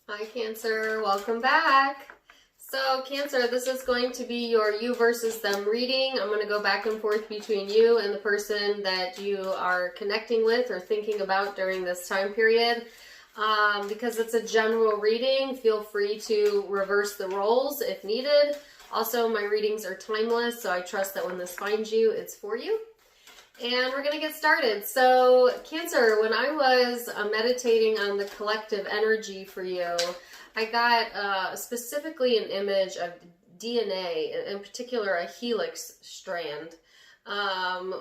Hi Cancer, welcome back. So Cancer, this is going to be your you versus them reading. I'm going to go back and forth between you and the person that you are connecting with or thinking about during this time period. Because it's a general reading, feel free to reverse the roles if needed. Also, my readings are timeless, so I trust that when this finds you, it's for you. And we're going to get started. So, Cancer, when I was meditating on the collective energy for you, I got specifically an image of DNA, in particular a helix strand,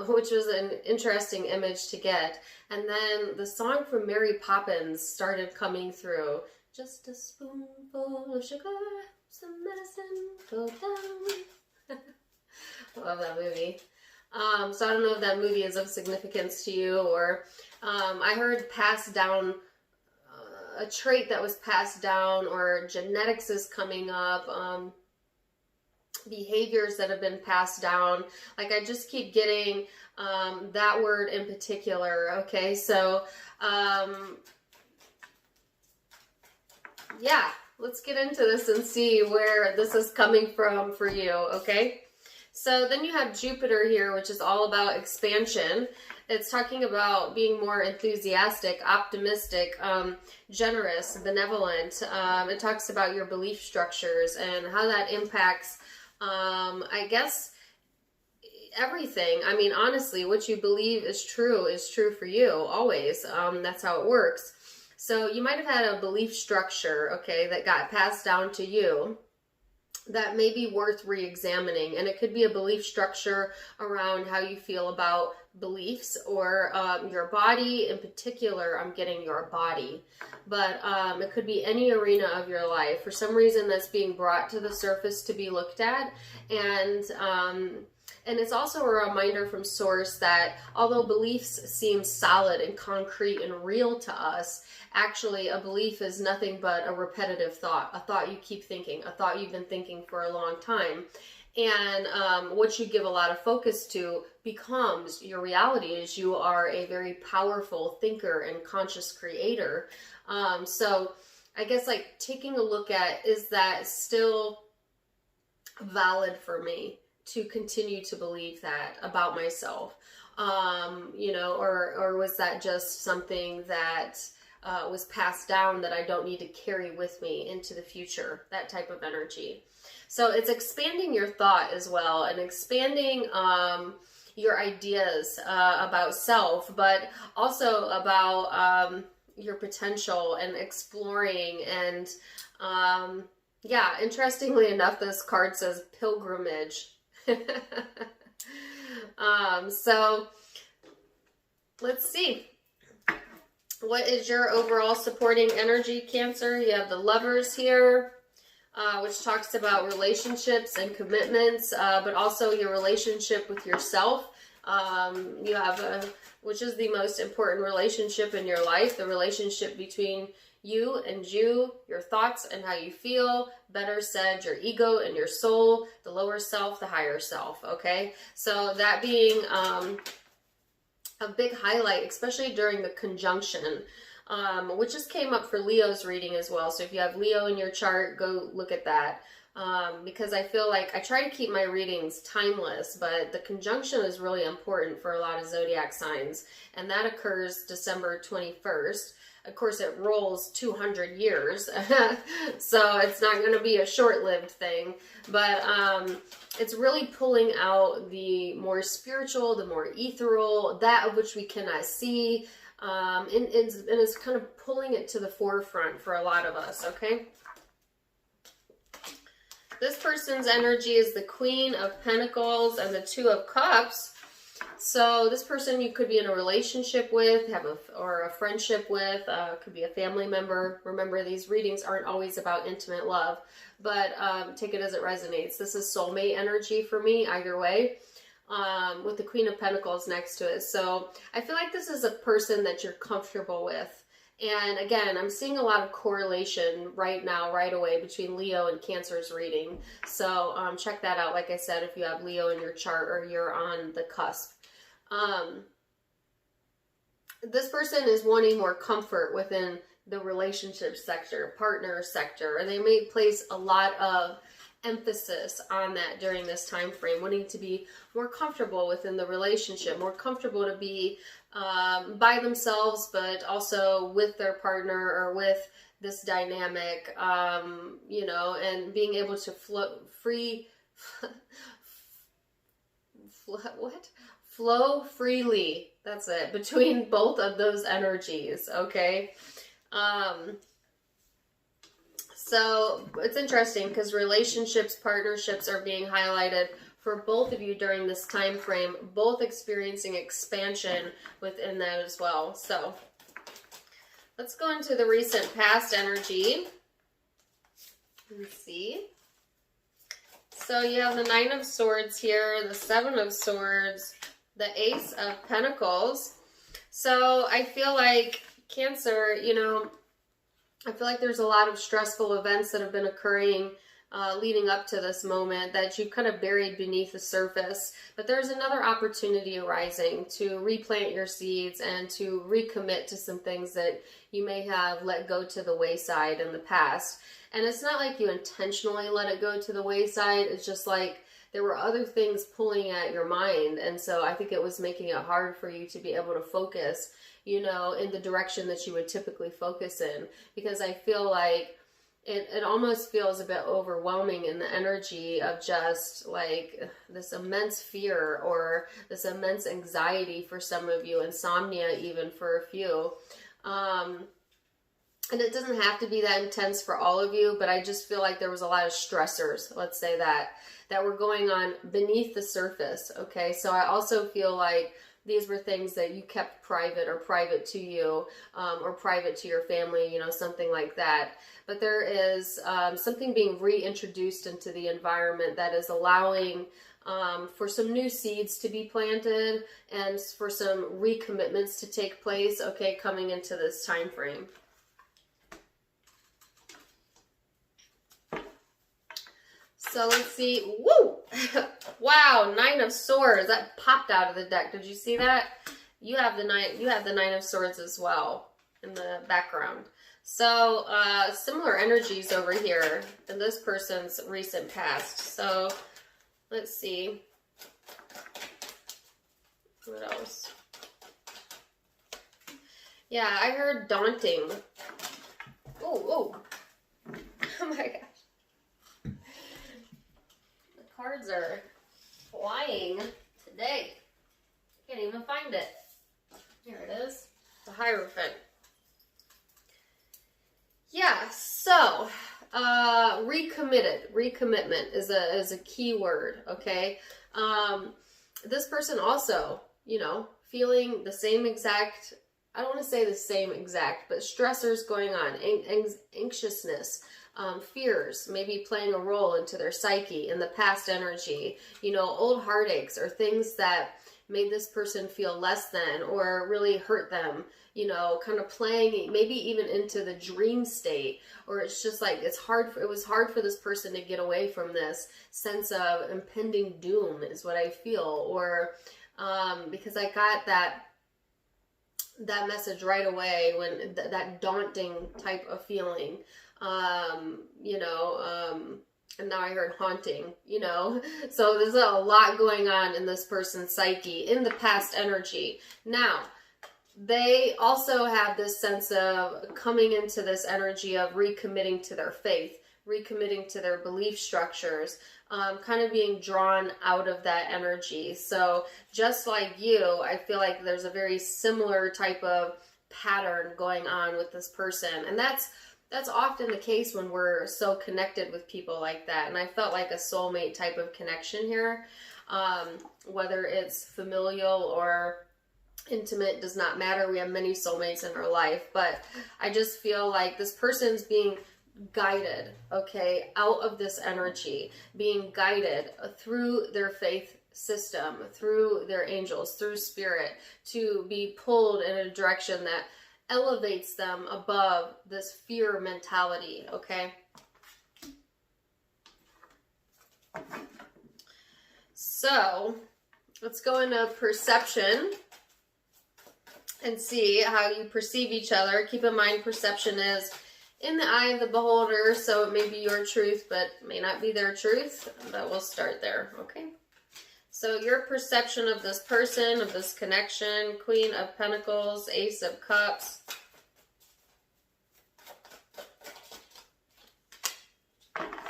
which was an interesting image to get. And then the song from Mary Poppins started coming through. Just a spoonful of sugar, some medicine, go down. I love that movie. So I don't know if that movie is of significance to you, or I heard passed down, a trait that was passed down, or genetics is coming up, behaviors that have been passed down. Like I just keep getting that word in particular. Okay, so yeah, let's get into this and see where this is coming from for you. Okay. So then you have Jupiter here, which is all about expansion. It's talking about being more enthusiastic, optimistic, generous, benevolent. It talks about your belief structures and how that impacts, I guess, everything. I mean, honestly, what you believe is true for you, always. That's how it works. So you might have had a belief structure, okay, that got passed down to you that may be worth re-examining. And it could be a belief structure around how you feel about beliefs or your body. In particular, I'm getting your body. But it could be any arena of your life. For some reason, that's being brought to the surface to be looked at. And it's also a reminder from Source that although beliefs seem solid and concrete and real to us, actually a belief is nothing but a repetitive thought, a thought you keep thinking, a thought you've been thinking for a long time. And what you give a lot of focus to becomes your reality, as you are a very powerful thinker and conscious creator. So I guess like taking a look at, is that still valid for me to continue to believe that about myself? Or was that just something that was passed down that I don't need to carry with me into the future? That type of energy. So it's expanding your thought as well, and expanding your ideas about self, but also about your potential, and exploring. And yeah, interestingly enough, this card says pilgrimage. So let's see. What is your overall supporting energy, Cancer? You have the Lovers here, which talks about relationships and commitments, but also your relationship with yourself. You have which is the most important relationship in your life, the relationship between you and you, your thoughts and how you feel, better said, your ego and your soul, the lower self, the higher self, okay? So that being a big highlight, especially during the conjunction, which just came up for Leo's reading as well. So if you have Leo in your chart, go look at that. Because I feel like I try to keep my readings timeless, but the conjunction is really important for a lot of zodiac signs. And that occurs December 21st. Of course, it rolls 200 years, so it's not going to be a short-lived thing. But it's really pulling out the more spiritual, the more ethereal, that of which we cannot see, and it's kind of pulling it to the forefront for a lot of us, okay? This person's energy is the Queen of Pentacles and the Two of Cups. So this person you could be in a relationship with, or a friendship with, could be a family member. Remember, these readings aren't always about intimate love, but take it as it resonates. This is soulmate energy for me, either way, with the Queen of Pentacles next to it. So I feel like this is a person that you're comfortable with. And again, I'm seeing a lot of correlation right now, right away, between Leo and Cancer's reading. So check that out, like I said, if you have Leo in your chart or you're on the cusp. this person is wanting more comfort within the relationship sector, partner sector, and they may place a lot of emphasis on that during this time frame, wanting to be more comfortable within the relationship, more comfortable to be by themselves, but also with their partner or with this dynamic, you know, and being able to flow freely, that's it, between both of those energies, okay? So it's interesting because relationships, partnerships are being highlighted for both of you during this time frame, both experiencing expansion within that as well. So let's go into the recent past energy and see. So you have the Nine of Swords here, the Seven of Swords, the Ace of Pentacles. So I feel like Cancer, you know, I feel like there's a lot of stressful events that have been occurring leading up to this moment that you've kind of buried beneath the surface. But there's another opportunity arising to replant your seeds and to recommit to some things that you may have let go to the wayside in the past. And it's not like you intentionally let it go to the wayside. It's just like there were other things pulling at your mind. And so I think it was making it hard for you to be able to focus, you know, in the direction that you would typically focus in. Because I feel like it almost feels a bit overwhelming in the energy of just like this immense fear or this immense anxiety for some of you, insomnia even for a few. And it doesn't have to be that intense for all of you, but I just feel like there was a lot of stressors, let's say that were going on beneath the surface, okay? So I also feel like these were things that you kept private or private to you or private to your family, you know, something like that. But there is something being reintroduced into the environment that is allowing for some new seeds to be planted and for some recommitments to take place, okay, coming into this time frame. So let's see. Woo! Wow, Nine of Swords. That popped out of the deck. Did you see that? You have the Nine of Swords as well in the background. So similar energies over here in this person's recent past. So let's see. What else? Yeah, I heard daunting. Oh my gosh. Cards are flying today. Can't even find it. Here it is. The Hierophant. Yeah, so recommitment is a key word, okay? This person also, you know, feeling the same exact, I don't want to say the same exact, but stressors going on, anxiousness, fears maybe playing a role into their psyche in the past energy, you know, old heartaches or things that made this person feel less than or really hurt them, you know, kind of playing maybe even into the dream state, or it's just like it was hard for this person to get away from this sense of impending doom is what I feel, or because I got that message right away when that daunting type of feeling. You know, and now I heard haunting, you know, so there's a lot going on in this person's psyche in the past energy. Now, they also have this sense of coming into this energy of recommitting to their faith, recommitting to their belief structures, kind of being drawn out of that energy. So just like you, I feel like there's a very similar type of pattern going on with this person. And that's often the case when we're so connected with people like that. And I felt like a soulmate type of connection here, whether it's familial or intimate, does not matter. We have many soulmates in our life, but I just feel like this person's being guided, okay, out of this energy, being guided through their faith system, through their angels, through spirit, to be pulled in a direction that elevates them above this fear mentality, okay? So let's go into perception and see how you perceive each other. Keep in mind, perception is in the eye of the beholder, so it may be your truth, but may not be their truth. But we'll start there, okay? So your perception of this person, of this connection, Queen of Pentacles, Ace of Cups,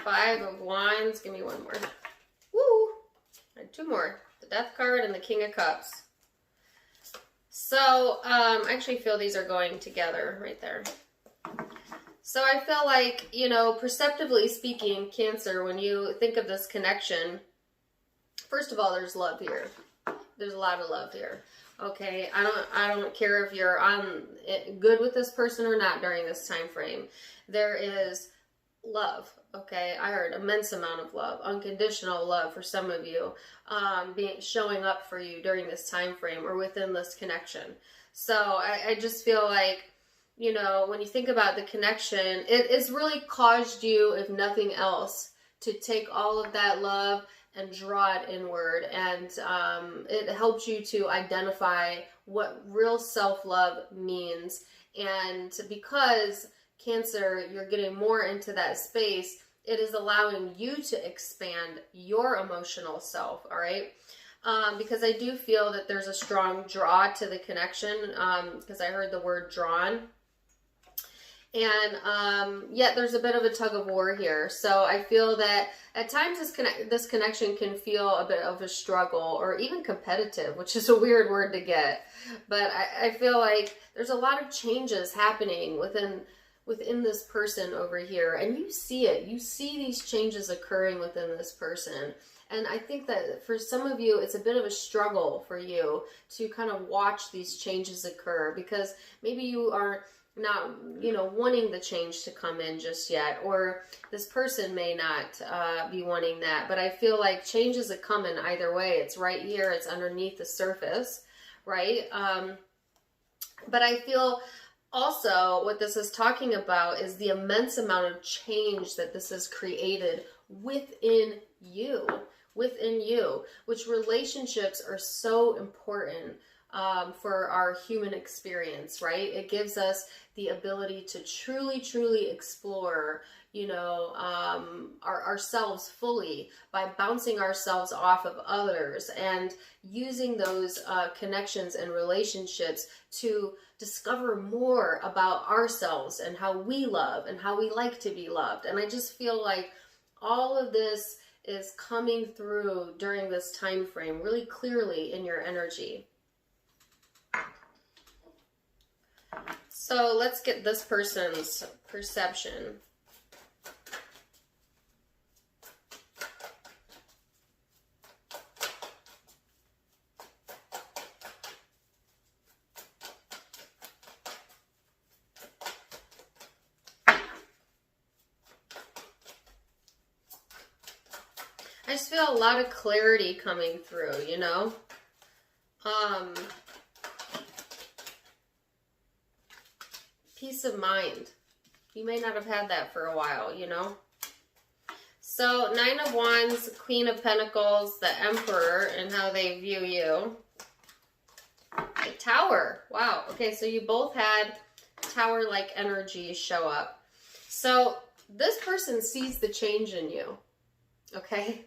Five of Wands. Give me one more. Woo! I had two more. The Death card and the King of Cups. So, I actually feel these are going together right there. So I feel like, you know, perceptively speaking, Cancer, when you think of this connection, first of all, there's love here. There's a lot of love here. Okay, I don't care if you're on good with this person or not during this time frame. There is love. Okay, I heard immense amount of love, unconditional love for some of you, showing up for you during this time frame or within this connection. So I just feel like, you know, when you think about the connection, it has really caused you, if nothing else, to take all of that love and draw it inward. And it helps you to identify what real self-love means. And because Cancer, you're getting more into that space, it is allowing you to expand your emotional self, all right? Because I do feel that there's a strong draw to the connection, because I heard the word drawn. And yet there's a bit of a tug of war here. So I feel that at times this connection can feel a bit of a struggle or even competitive, which is a weird word to get. But I feel like there's a lot of changes happening within this person over here, and you see it. You see these changes occurring within this person. And I think that for some of you, it's a bit of a struggle for you to kind of watch these changes occur, because maybe you are not, you know, wanting the change to come in just yet, or this person may not be wanting that. But I feel like changes are coming either way. It's right here. It's underneath the surface, right? But I feel also what this is talking about is the immense amount of change that this has created within you, which relationships are so important for our human experience, right? It gives us the ability to truly explore, you know, ourselves fully by bouncing ourselves off of others and using those connections and relationships to discover more about ourselves and how we love and how we like to be loved. And I just feel like all of this is coming through during this time frame really clearly in your energy. So let's get this person's perception. I just feel a lot of clarity coming through, you know? Peace of mind. You may not have had that for a while, you know? So, Nine of Wands, Queen of Pentacles, the Emperor, and how they view you. The Tower. Wow. Okay, so you both had Tower-like energy show up. So, this person sees the change in you. Okay?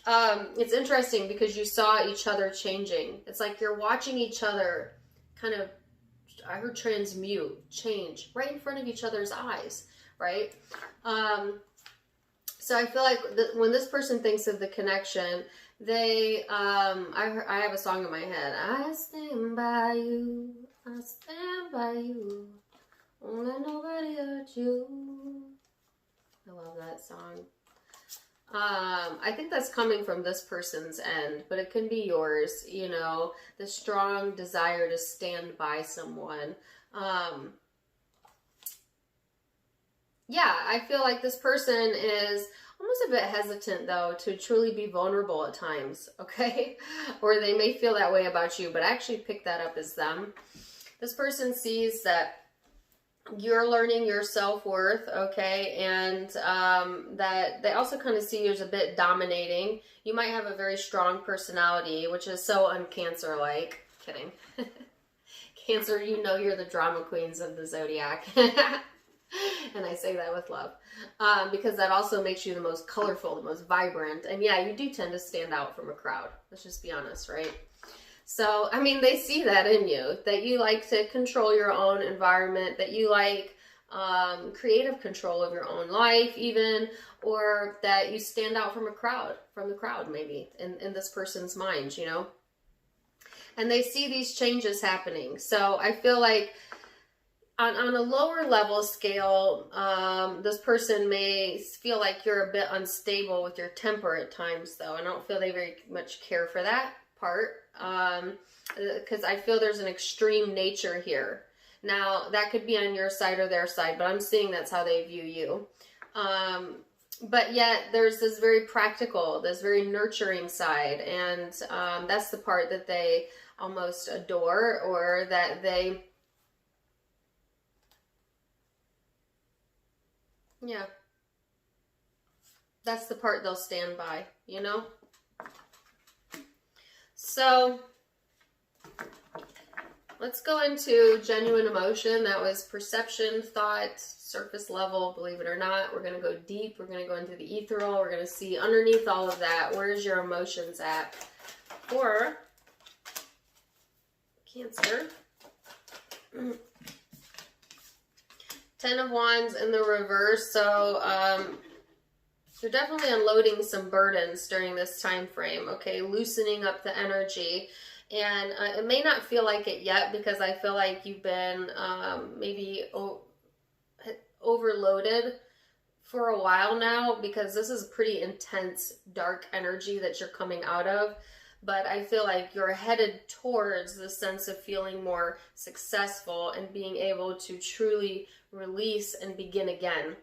It's interesting because you saw each other changing. It's like you're watching each other kind of, I heard transmute, change, right in front of each other's eyes, right? So I feel like when this person thinks of the connection, they, I have a song in my head. I stand by you, won't let nobody hurt you. I love that song. I think that's coming from this person's end, but it can be yours, you know, the strong desire to stand by someone. Yeah, I feel like this person is almost a bit hesitant, though, to truly be vulnerable at times, okay? Or they may feel that way about you, but I actually pick that up as them. This person sees that you're learning your self-worth, okay, and that they also kind of see you as a bit dominating. You might have a very strong personality, which is so un-Cancer-like. Kidding. Cancer, you know you're the drama queens of the zodiac. And I say that with love. Because that also makes you the most colorful, the most vibrant. And yeah, you do tend to stand out from a crowd. Let's just be honest, right? So, I mean, they see that in you, that you like to control your own environment, that you like creative control of your own life even, or that you stand out from the crowd maybe, in this person's mind, you know? And they see these changes happening. So I feel like on a lower level scale, this person may feel like you're a bit unstable with your temper at times, though. I don't feel they very much care for that part, because I feel there's an extreme nature here. Now, that could be on your side or their side, but I'm seeing that's how they view you. But yet, there's this very practical, this very nurturing side, and that's the part that they almost adore, or that they... Yeah. That's the part they'll stand by, you know? So, let's go into genuine emotion. That was perception, thought, surface level, believe it or not. We're going to go deep. We're going to go into the ethereal. We're going to see underneath all of that, where's your emotions at? For Cancer. 10 of Wands in the reverse. So, you're definitely unloading some burdens during this time frame, okay? Loosening up the energy. And it may not feel like it yet, because I feel like you've been maybe overloaded for a while now, because this is pretty intense, dark energy that you're coming out of. But I feel like you're headed towards the sense of feeling more successful and being able to truly release and begin again.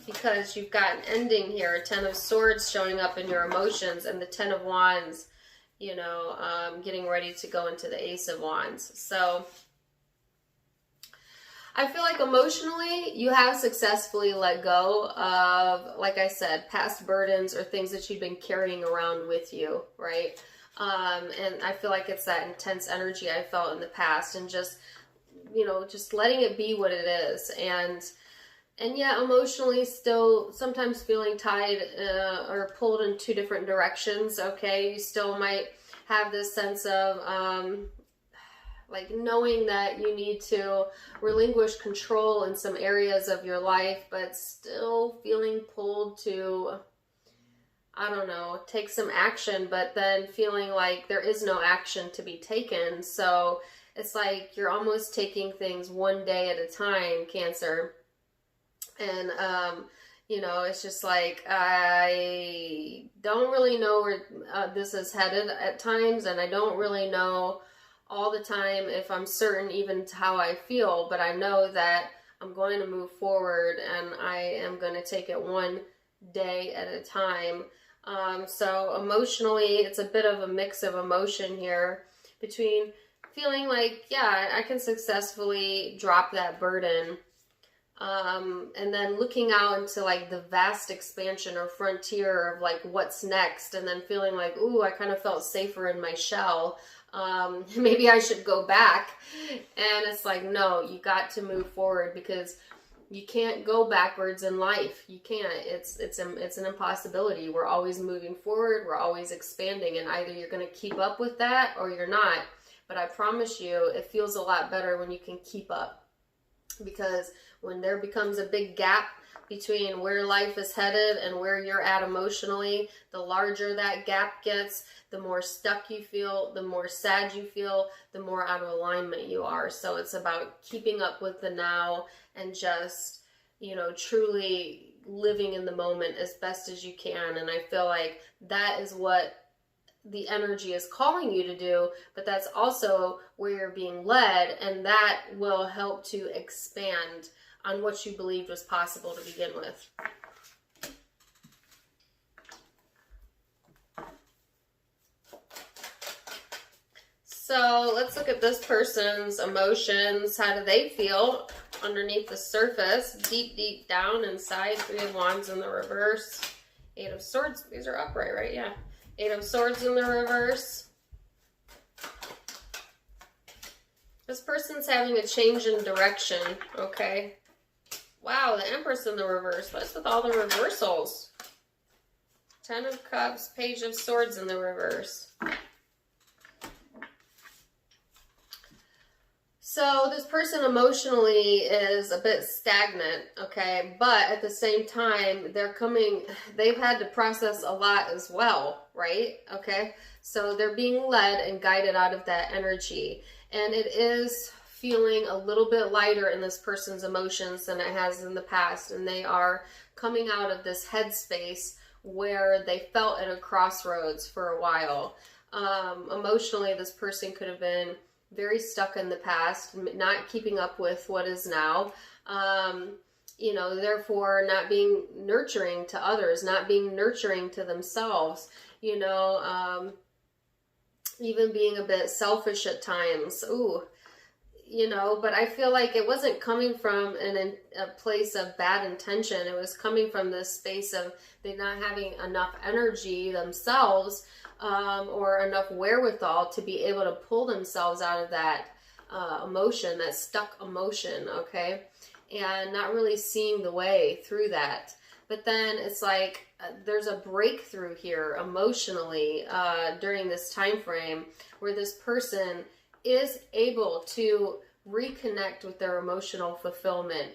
Because you've got an ending here, 10 of Swords showing up in your emotions, and the 10 of Wands, you know, getting ready to go into the Ace of Wands. So I feel like emotionally you have successfully let go of, like I said, past burdens or things that you've been carrying around with you, right? And I feel like it's that intense energy I felt in the past, and just, you know, just letting it be what it is. And yeah, emotionally still sometimes feeling tied or pulled in two different directions, okay? You still might have this sense of like knowing that you need to relinquish control in some areas of your life, but still feeling pulled to, I don't know, take some action, but then feeling like there is no action to be taken. So it's like you're almost taking things one day at a time, Cancer. And, you know, it's just like, I don't really know where this is headed at times, and I don't really know all the time if I'm certain even to how I feel, but I know that I'm going to move forward, and I am going to take it one day at a time. So emotionally, it's a bit of a mix of emotion here, between feeling like, yeah, I can successfully drop that burden, and then looking out into like the vast expansion or frontier of like what's next, and then feeling like, ooh, I kind of felt safer in my shell. Maybe I should go back. And it's like, no, you got to move forward, because you can't go backwards in life. You can't. It's an impossibility. We're always moving forward. We're always expanding, and either you're going to keep up with that or you're not. But I promise you, it feels a lot better when you can keep up, because when there becomes a big gap between where life is headed and where you're at emotionally, the larger that gap gets, the more stuck you feel, the more sad you feel, the more out of alignment you are. So it's about keeping up with the now, and just, you know, truly living in the moment as best as you can. And I feel like that is what the energy is calling you to do, but that's also where you're being led, and that will help to expand on what you believed was possible to begin with. So let's look at this person's emotions. How do they feel underneath the surface, deep, deep down inside? 3 of Wands in the reverse. 8 of Swords. These are upright, right? Yeah. 8 of Swords in the reverse. This person's having a change in direction, okay? Wow, the Empress in the reverse. What's with all the reversals? 10 of Cups, Page of Swords in the reverse. So this person emotionally is a bit stagnant, okay? But at the same time, they've had to process a lot as well, right? Okay? So they're being led and guided out of that energy. And it is feeling a little bit lighter in this person's emotions than it has in the past. And they are coming out of this headspace where they felt at a crossroads for a while. Emotionally, this person could have been very stuck in the past, not keeping up with what is now, you know, therefore not being nurturing to others, not being nurturing to themselves, you know, even being a bit selfish at times. Ooh, you know, but I feel like it wasn't coming from a place of bad intention. It was coming from this space of they not having enough energy themselves, or enough wherewithal to be able to pull themselves out of that emotion, that stuck emotion, okay? And not really seeing the way through that. But then it's like there's a breakthrough here emotionally during this time frame where this person is able to reconnect with their emotional fulfillment.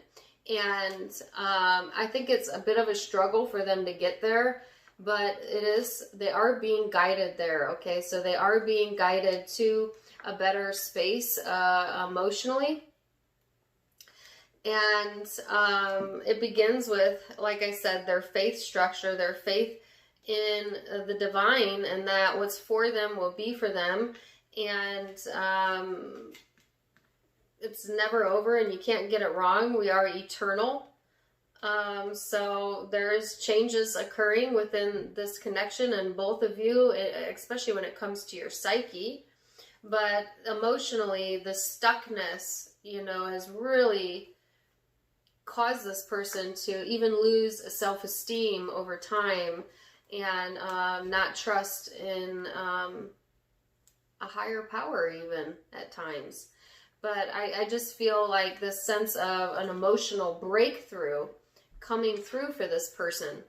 And I think it's a bit of a struggle for them to get there, but they are being guided there, okay? So they are being guided to a better space emotionally. And it begins with, like I said, their faith structure, their faith in the divine, and that what's for them will be for them. And it's never over, and you can't get it wrong. We are eternal. So there's changes occurring within this connection, and both of you, especially when it comes to your psyche. But emotionally, the stuckness, you know, has really caused this person to even lose self-esteem over time, and not trust in a higher power even at times. But I just feel like this sense of an emotional breakthrough coming through for this person.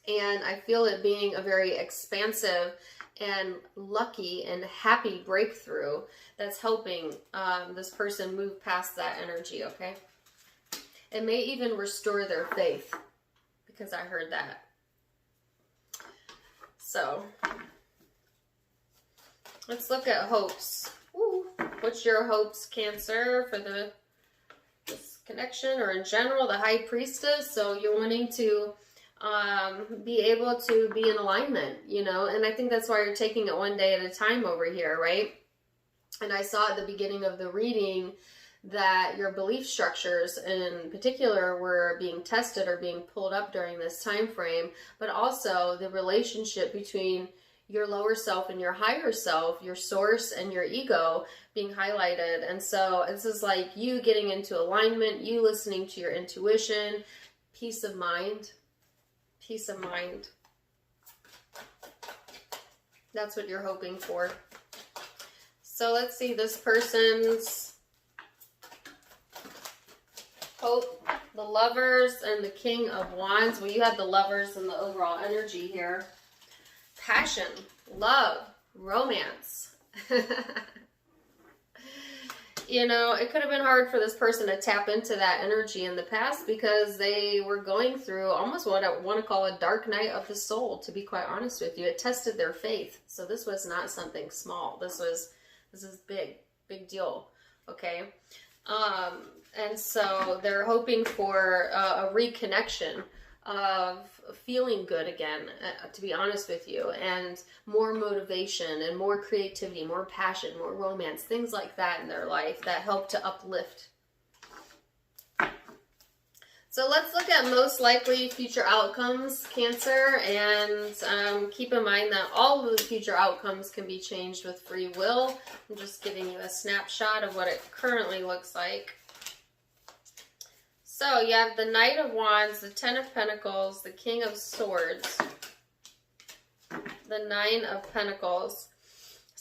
And I feel it being a very expansive and lucky and happy breakthrough that's helping this person move past that energy, okay? It may even restore their faith, because I heard that. So let's look at hopes. Ooh, what's your hopes, Cancer, for this connection, or in general, the High Priestess? So you're wanting to be able to be in alignment, you know, and I think that's why you're taking it one day at a time over here, right? And I saw at the beginning of the reading that your belief structures in particular were being tested or being pulled up during this time frame, but also the relationship between your lower self and your higher self, your source and your ego being highlighted. And so this is like you getting into alignment, you listening to your intuition, peace of mind. Peace of mind. That's what you're hoping for. So let's see this person's hope, the Lovers and the King of Wands. Well, you have the Lovers and the overall energy here. Passion, love, romance. You know, it could have been hard for this person to tap into that energy in the past because they were going through almost what I want to call a dark night of the soul, to be quite honest with you. It tested their faith. So this was not something small. This is big deal. Okay. And so they're hoping for a reconnection of feeling good again, to be honest with you, and more motivation and more creativity, more passion, more romance, things like that in their life that help to uplift. So let's look at most likely future outcomes, Cancer, and keep in mind that all of the future outcomes can be changed with free will. I'm just giving you a snapshot of what it currently looks like. So you have the Knight of Wands, the Ten of Pentacles, the King of Swords, the Nine of Pentacles.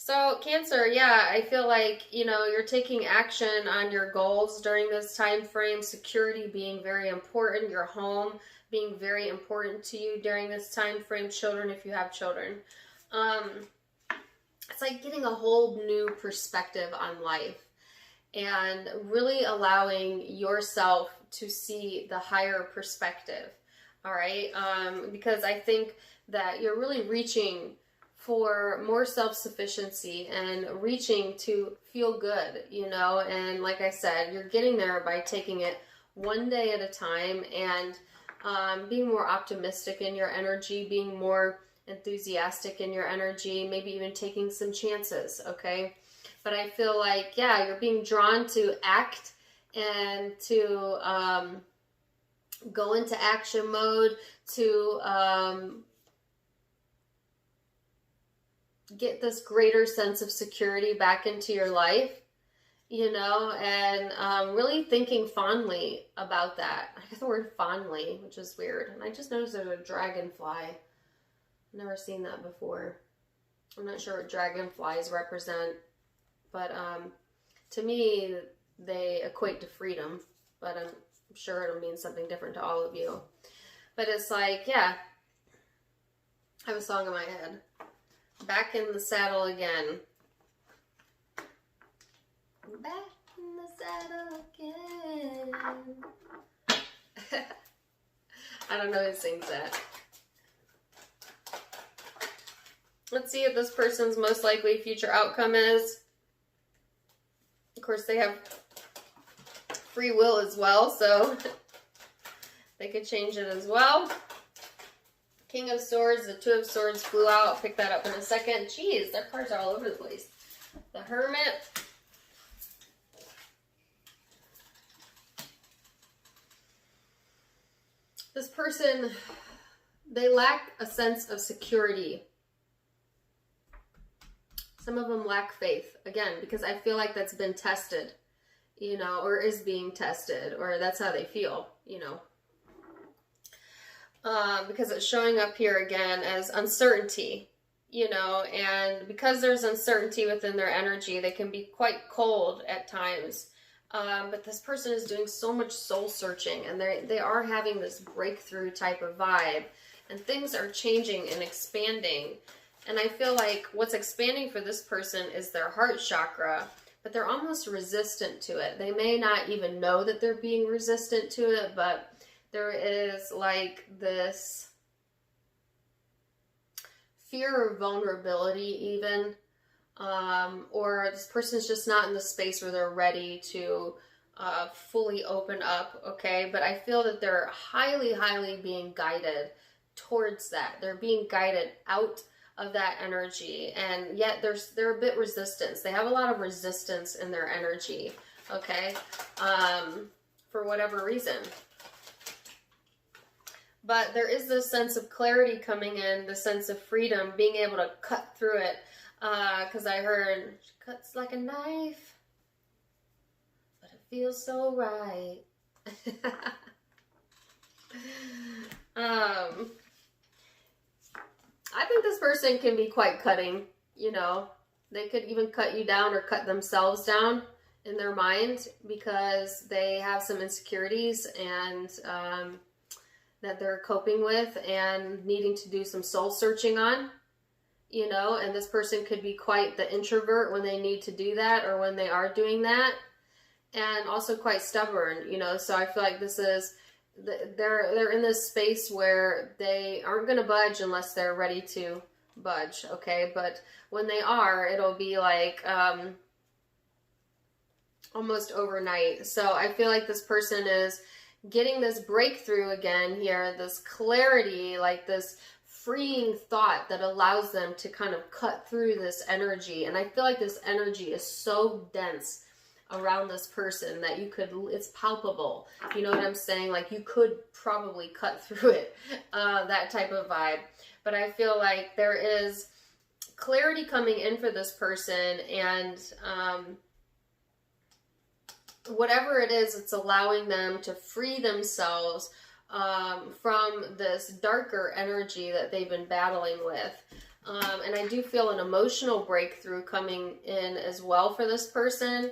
So Cancer, yeah, I feel like, you know, you're taking action on your goals during this time frame, security being very important, your home being very important to you during this time frame, children, if you have children. It's like getting a whole new perspective on life and really allowing yourself to see the higher perspective. All right. Because I think that you're really reaching for more self-sufficiency and reaching to feel good, you know, and like I said, you're getting there by taking it one day at a time and being more optimistic in your energy, being more enthusiastic in your energy, maybe even taking some chances, okay? But I feel like, yeah, you're being drawn to act and to go into action mode, to get this greater sense of security back into your life, you know, and really thinking fondly about that. I get the word fondly, which is weird. And I just noticed there's a dragonfly. I've never seen that before. I'm not sure what dragonflies represent, but to me, they equate to freedom, but I'm sure it'll mean something different to all of you. But it's like, yeah, I have a song in my head. Back in the saddle again. Back in the saddle again. I don't know who sings that. Let's see what this person's most likely future outcome is. Of course, they have free will as well, so they could change it as well. King of Swords, the Two of Swords flew out. I'll pick that up in a second. Jeez, their cards are all over the place. The Hermit. This person, they lack a sense of security. Some of them lack faith, again, because I feel like that's been tested, you know, or is being tested, or that's how they feel, you know. Because it's showing up here again as uncertainty, you know, and because there's uncertainty within their energy, they can be quite cold at times. But this person is doing so much soul searching, and they are having this breakthrough type of vibe, and things are changing and expanding. And I feel like what's expanding for this person is their heart chakra, but they're almost resistant to it. They may not even know that they're being resistant to it, but there is like this fear of vulnerability even, or this person's just not in the space where they're ready to fully open up, okay? But I feel that they're highly, highly being guided towards that. They're being guided out of that energy, and yet they're a bit resistant. They have a lot of resistance in their energy, okay? For whatever reason. But there is this sense of clarity coming in, the sense of freedom, being able to cut through it. Because I heard, she cuts like a knife, but it feels so right. I think this person can be quite cutting, you know. They could even cut you down or cut themselves down in their mind because they have some insecurities and that they're coping with and needing to do some soul searching on, you know, and this person could be quite the introvert when they need to do that or when they are doing that, and also quite stubborn, you know. So I feel like this is, they're in this space where they aren't going to budge unless they're ready to budge, okay? But when they are, it'll be like almost overnight. So I feel like this person is getting this breakthrough again here, this clarity, like this freeing thought that allows them to kind of cut through this energy. And I feel like this energy is so dense around this person that you could, it's palpable. You know what I'm saying? Like you could probably cut through it, that type of vibe. But I feel like there is clarity coming in for this person, and whatever it is, it's allowing them to free themselves from this darker energy that they've been battling with. And I do feel an emotional breakthrough coming in as well for this person.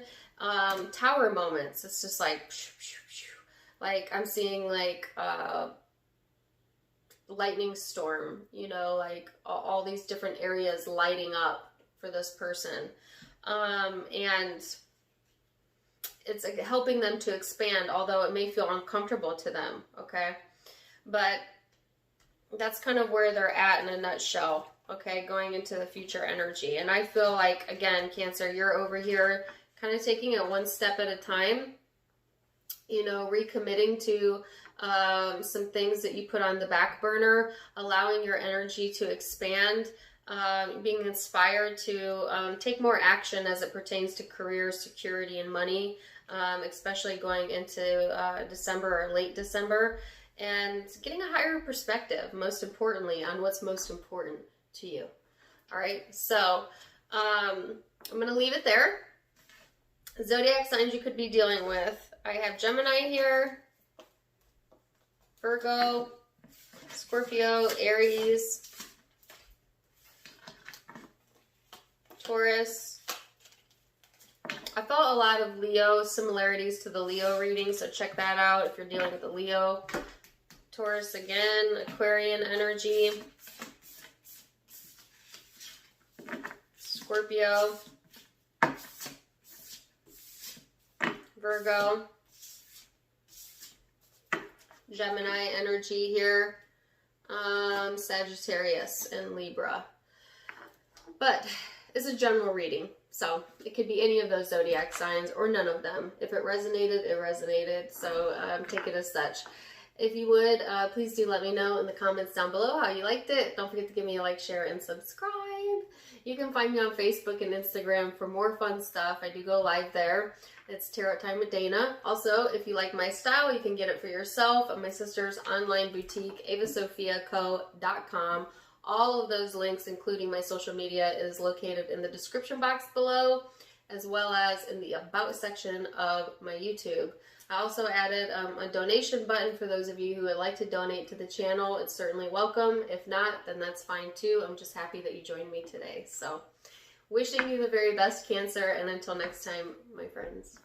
Tower moments. It's just like I'm seeing like lightning storm, you know, like all these different areas lighting up for this person. And it's like helping them to expand, although it may feel uncomfortable to them, okay? But that's kind of where they're at in a nutshell, okay, going into the future energy. And I feel like, again, Cancer, you're over here kind of taking it one step at a time, you know, recommitting to some things that you put on the back burner, allowing your energy to expand, being inspired to take more action as it pertains to career, security, and money, especially going into December or late December, and getting a higher perspective, most importantly, on what's most important to you. All right, so I'm going to leave it there. Zodiac signs you could be dealing with. I have Gemini here, Virgo, Scorpio, Aries, Taurus. I felt a lot of Leo similarities to the Leo reading, so check that out if you're dealing with the Leo. Taurus again, Aquarian energy. Scorpio. Virgo. Gemini energy here. Sagittarius and Libra. But it's a general reading, so it could be any of those zodiac signs or none of them. If it resonated, it resonated, so take it as such. If you would, please do let me know in the comments down below how you liked it. Don't forget to give me a like, share, and subscribe. You can find me on Facebook and Instagram for more fun stuff. I do go live there. It's Tarot Time with Dana. Also, if you like my style, you can get it for yourself at my sister's online boutique, avasophiaco.com. All of those links, including my social media, is located in the description box below, as well as in the About section of my YouTube. I also added a donation button for those of you who would like to donate to the channel. It's certainly welcome. If not, then that's fine too. I'm just happy that you joined me today. So, wishing you the very best, Cancer, and until next time, my friends.